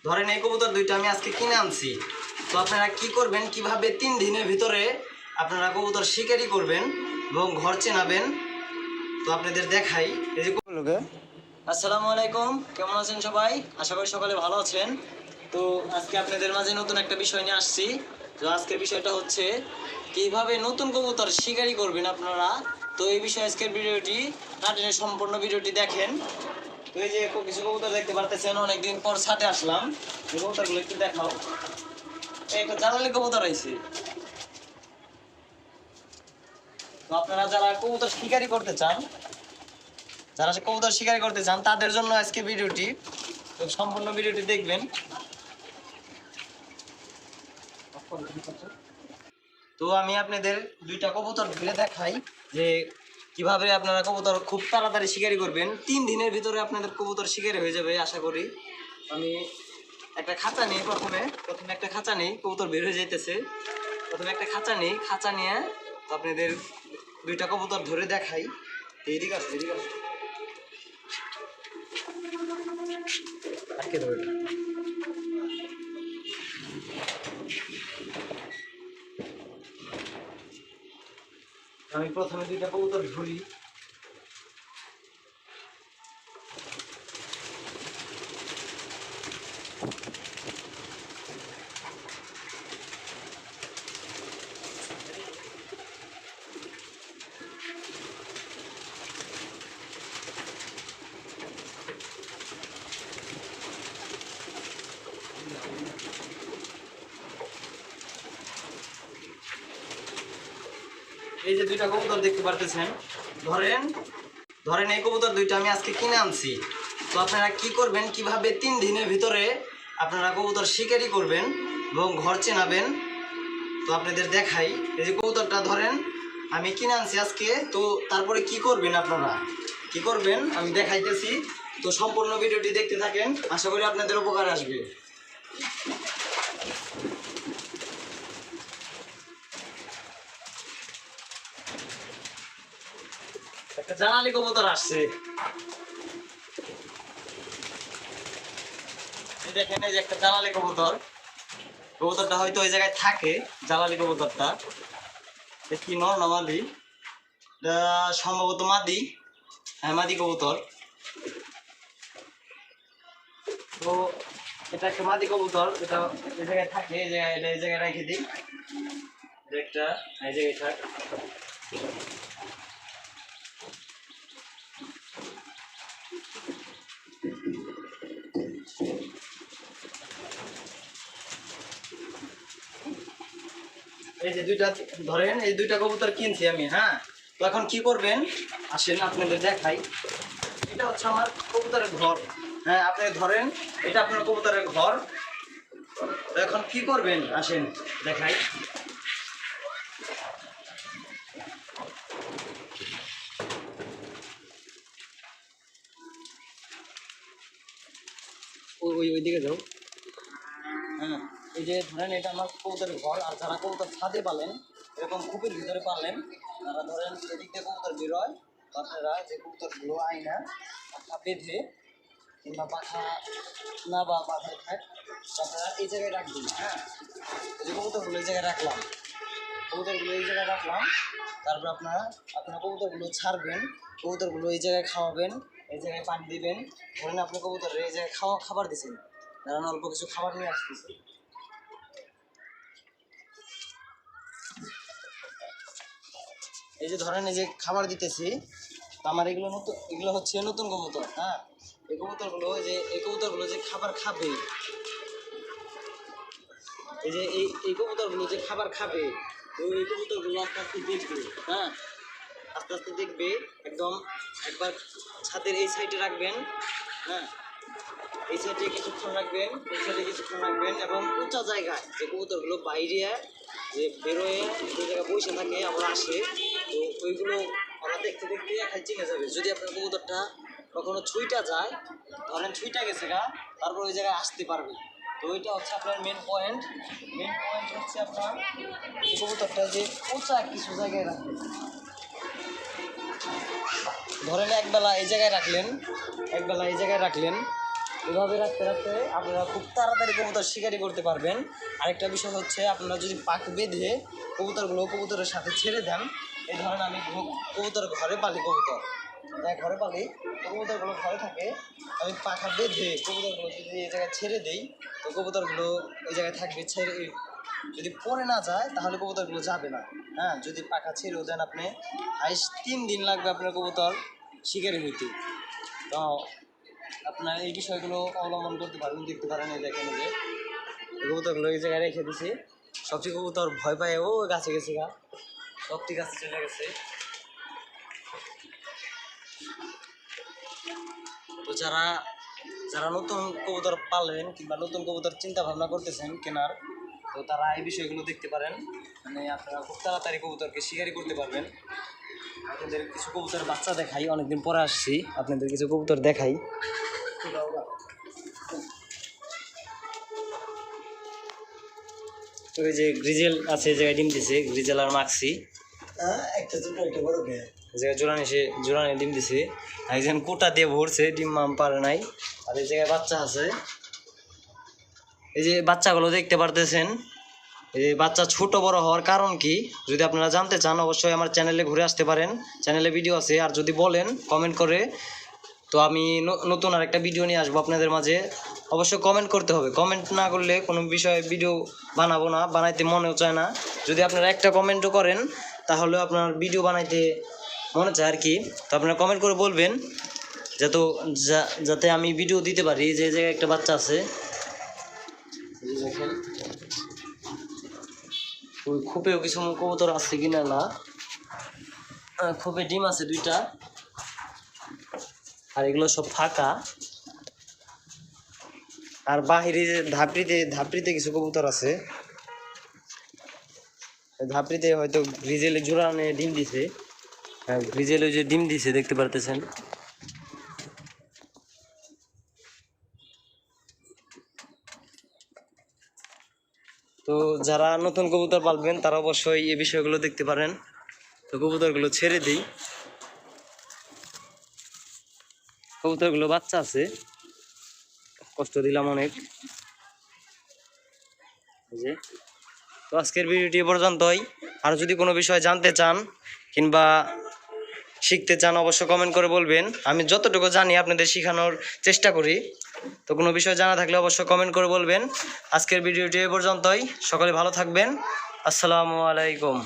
ধরেন এই কবুতর দুইটা আমি আজকে কিনে আনছি। তো আপনারা কি করবেন, কিভাবে 3 দিনের ভিতরে আপনারা কবুতর শিকারি করবেন এবং ঘর চেনাবেন, তো আপনাদের দেখাই। এই যে আসসালামু আলাইকুম, কেমন আছেন সবাই? আশা করি সকালে ভালো আছেন। তো আজকে আপনাদের মাঝে নতুন একটা বিষয় নিয়ে আসছি। তো আজকের বিষয়টা হচ্ছে কিভাবে নতুন কবুতর শিকারি করবেন আপনারা। তো এই বিষয়ে আজকের ভিডিওটি না টেনে সম্পূর্ণ ভিডিওটি দেখেন। তো এই যে কিছু কবুতর দেখতে পারতেছেন, অনেকদিন পর ছাদে আসলাম। এই কবুতরগুলো একটু দেখাও। এই একটা জালালি কবুতর আইছে। তো আপনারা যারা কবুতর শিকারি করতে চান, তাদের জন্য আজকে ভিডিওটি, তো সম্পূর্ণ ভিডিওটি দেখবেন। তো আমি আপনাদের দুইটা কবুতর ধরে দেখাই যে কিভাবে আপনারা কবুতর খুব তাড়াতাড়ি শিকারি করবেন। 3 দিনের ভিতরে আপনাদের কবুতর শিকারি হয়ে যাবে আশা করি। আমি একটা খাঁচা নিই, প্রথমে একটা খাঁচা নিই, কবুতর বের হয়ে যাইতেছে। প্রথমে একটা খাঁচা নিয়ে তো আপনাদের দুইটা কবুতর ধরে দেখাই। এদিকে আছে আটকে ধরে। আমি প্রথমে দুইটা কবুতর ধরি। এই যে দুইটা কবুতর দেখতে পারতেছেন, ধরেন এই কবুতর দুইটা আমি আজকে কিনে আনছি। তো আপনারা কি করবেন, কিভাবে 3 দিনের ভিতরে আপনারা কবুতর শিকারি করবেন এবং ঘর চেনাবেন, তো আপনাদের দেখাই। এই যে কবুতরটা ধরেন আমি কিনে আনছি আজকে। তো তারপরে কি করবেন আপনারা, আমি দেখাইতেছি। তো সম্পূর্ণ ভিডিওটি দেখতে থাকেন, আশা করি আপনাদের উপকার আসবে। একটা জানালি কবুতর আসছে, দেখেন। এই যে একটা জালালি কবুতরটা হয়তো ওই জায়গায় থাকে। জালালি কবুতরটা কি নর না মাদি? সম্ভবত মাদি। হ্যাঁ, মাদি কবুতর। তো এটা একটা মাদি কবুতর, এটা এই জায়গায় থাকে। এই জায়গায় রেখে দিই। একটা এই জায়গায় থাক। এই যে দুইটা ধরেন, এই দুইটা কবুতর কিনছি আমি। হ্যাঁ, তো এখন কি করবেন আসেন আপনাদের দেখাই। এটা হচ্ছে আমার কবুতরের ঘর। হ্যাঁ, আপনি ধরেন এটা আপনার কবুতরের ঘর। তো এখন কি করবেন আসেন দেখাই। ওইদিকে যাও। হ্যাঁ, এই যে ধরেন এটা আমার কবুতরের ঘর। আর যারা কবুতর ছাদে পালেন, এরকম কূপের ভিতরে পালেন, তারা ধরেন এদিক দিয়ে কবুতর বেরোয়, আপনারা যে কবুতরগুলো আইনা পাখা বেঁধে কিংবা পাখা না বা মাথায় থাক, আপনারা এই জায়গায় রাখবেন। হ্যাঁ, এই যে কবুতরগুলো এই জায়গায় রাখলাম, তারপর আপনারা কবুতরগুলো ছাড়বেন, কবুতরগুলো এই জায়গায় খাওয়াবেন, এই জায়গায় পানি দিবেন। ধরেন আপনি কবুতরের এই জায়গায় খাবার দিচ্ছেন, কারণ অল্প কিছু খাবার নিয়ে আসতেছে। এই যে ধরেন এই যে খাবার দিতেছি, আমার এগুলো হচ্ছে নতুন কবুতর। হ্যাঁ, এই কবুতরগুলো যে খাবার খাবে, এই যে এই কবুতরগুলো যে খাবার খাবে, তো এই কবুতরগুলো আস্তে আস্তে দেখবে। হ্যাঁ, আস্তে আস্তে দেখবে। একদম একবার ছাদের এই সাইডে রাখবেন। হ্যাঁ, এই সাইডে কিছুক্ষণ রাখবেন, এবং উঁচা জায়গায় যে কবুতরগুলো বাইরে যে বেরোয় ওই জায়গায় বসে থাকে, আবার আসে, তো ওইগুলো ওরা দেখতে দেখতে একাই চিনে যাবে। যদি আপনার কবুতরটা কখনো ছুঁইটা যায়, ধরেন ছুঁইটা গেছে গা, তারপর ওই জায়গায় আসতে পারবে। তো ওইটা হচ্ছে আপনার মেন পয়েন্ট হচ্ছে আপনার কবুতরটা যে উঁচা কিছু জায়গায় রাখবে। ধরেন একবেলা এই জায়গায় রাখলেন, এভাবে রাখতে রাখতে আপনারা খুব তাড়াতাড়ি কবুতর শিকারি করতে পারবেন। আরেকটা বিষয় হচ্ছে, আপনারা যদি পাক বেঁধে কবুতরগুলো কবুতরের সাথে ছেড়ে দেন, এই ধরেন আমি কবুতর ঘরে পালি, কবুতর ঘরে পালি, কবুতরগুলো ঘরে থাকে, আমি পাখা বেঁধে কবুতরগুলো যদি এই জায়গায় ছেড়ে দিই, তো কবুতরগুলো ওই জায়গায় থাকবে। ছেড়ে যদি পরে না যায় তাহলে কবুতরগুলো যাবে না। হ্যাঁ, যদি পাখা ছেড়েও দেন আপনি, হাইস 3 দিন লাগবে আপনার কবুতর শিকারি হইতে। তো আপনার এই বিষয়গুলো অবলম্বন করতে পারবেন। দেখতে পারেন, এই দেখেন যে কবুতরগুলো এই জায়গায় রেখে দিছি। সবটি কবুতর ভয় পায় ও গাছে গেছে গা, সবটি গাছে চলে গেছে। তো যারা যারা নতুন কবুতর পালবেন কিংবা নতুন কবুতর চিন্তা ভাবনা করতেছেন কেনার, তো তারা এই বিষয়গুলো দেখতে পারেন। মানে আপনারা খুব তাড়াতাড়ি কবুতরকে শিকারি করতে পারবেন। আপনাদের কিছু কবুতর বাচ্চা দেখাই, অনেকদিন পরে আসছি, আপনাদের কিছু কবুতর দেখাই। তো এই যে গ্রিজেল আছে, এই জায়গায় ডিম দিছে, গ্রিজেল আর মাক্সি একটা ছোট একটা বড় জায়গায় জোড়ানি ডিম দিছে। একজন কোটা দিয়ে ভরছে, ডিম মাম পারে নাই। আর এই জায়গায় বাচ্চা আছে, এই যে বাচ্চাগুলো দেখতে পারতেছেন। এই যে বাচ্চা ছোট বড় হওয়ার কারণ কি যদি আপনারা জানতে চান, অবশ্যই আমার চ্যানেলে ঘুরে আসতে পারেন, চ্যানেলে ভিডিও আছে। আর যদি বলেন কমেন্ট করে, তো আমি নতুন আর একটা ভিডিও নিয়ে আসবো আপনাদের মাঝে। অবশ্যই কমেন্ট করতে হবে, কমেন্ট না করলে কোনো বিষয়ে ভিডিও বানাবো না, বানাইতে মনেও চায় না। যদি আপনারা একটা কমেন্টও করেন তাহলে আপনার ভিডিও বানাইতে মনে চায় আর কি। তো আপনারা কমেন্ট করে বলবেন যাতে আমি ভিডিও দিতে পারি। যে জায়গায় একটা বাচ্চা আছে, দেখেন ওই খোপেও কিছু কবুতর আছে কিনা না, খোপে ডিম আছে 2টা, আর এগুলো সব ফাঁকা। আর বাহিরে ধাপড়িতে কিছু কবুতর আছে, ধাপড়িতে হয়তো গ্রিজেলে জোড়ানে ডিম দিছে। হ্যাঁ, গ্রিজেলে যে ডিম দিছে দেখতে পারতেছেন। তো যারা নতুন কবুতর পালবেন তারা অবশ্যই এই বিষয়গুলো দেখতে পারেন। তো কবুতরগুলো ছেড়ে দিই, কবুতরগুলো বাচ্চা আছে, কষ্ট দিলাম অনেক। তো আজকের ভিডিওটি পর্যন্তই। আর যদি কোনো বিষয় জানতে চান কিংবা শিখতে চান, অবশ্যই কমেন্ট করে বলবেন। আমি যতটুকু জানি আপনাদের শেখানোর চেষ্টা করি। তো কোনো বিষয় জানা থাকলে অবশ্যই কমেন্ট করে বলবেন। আজকের ভিডিওটি এ পর্যন্তই। সকলে ভালো থাকবেন। আসসালামু আলাইকুম।